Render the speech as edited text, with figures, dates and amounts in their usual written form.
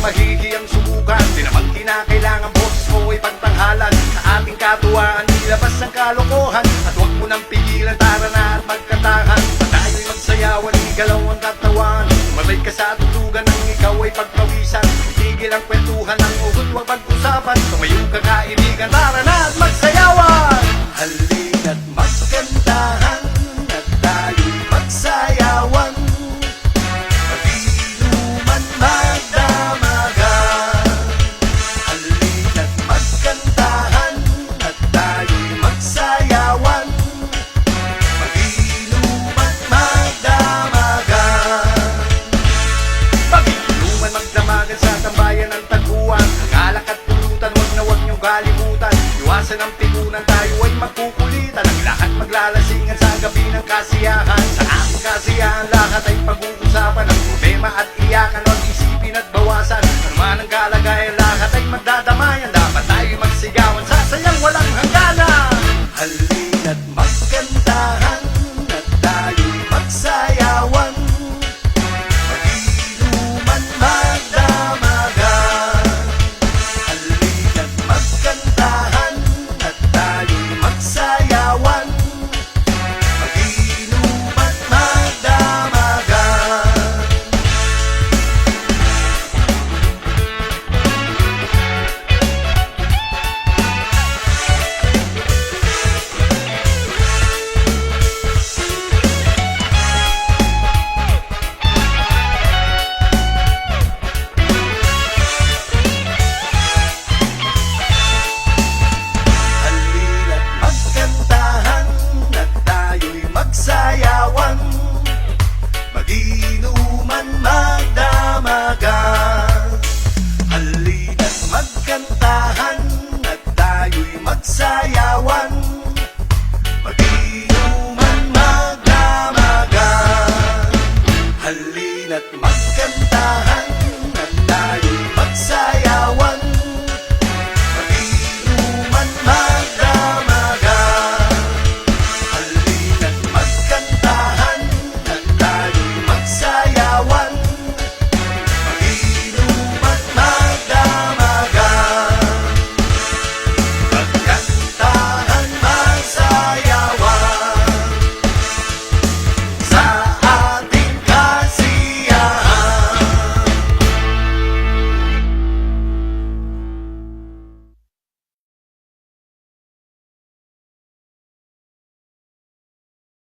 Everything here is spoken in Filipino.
mahihiyang subukan. Di naman kinakailangan boses mo ay pagtanghalan. Sa ating katuwaan, ilabas ang kalokohan. At huwag mo nang pigilan, tara na at magkatahan. At tayo'y magsayawan, igalaw ang katawan. Mabay ka sa tulugan nang ikaw ay pagpawisan. Tigil ang kwentuhan ng ugot, huwag pag-usapan. Tumayo ka kaibigan, tara na at magsayawan. Halina't magkantahan at tayo'y magsayawan. Mag-inuman, magdamagan. Halina't magkantahan at tayo'y magsayawan. Mag-inuman, magdamagan. Mag-inuman, magdamagan sa tambayan ng tagpuan. Ang alak at pulutan, wag niyong kalimutan. Iwasan ang pigunan, tayo ay magkukulitan. Ang lahat maglalasingan sa gabi ng kasiyahan. Sa ating kasiyahan, lahat ay pag-uusapan. Ang problema at iyakan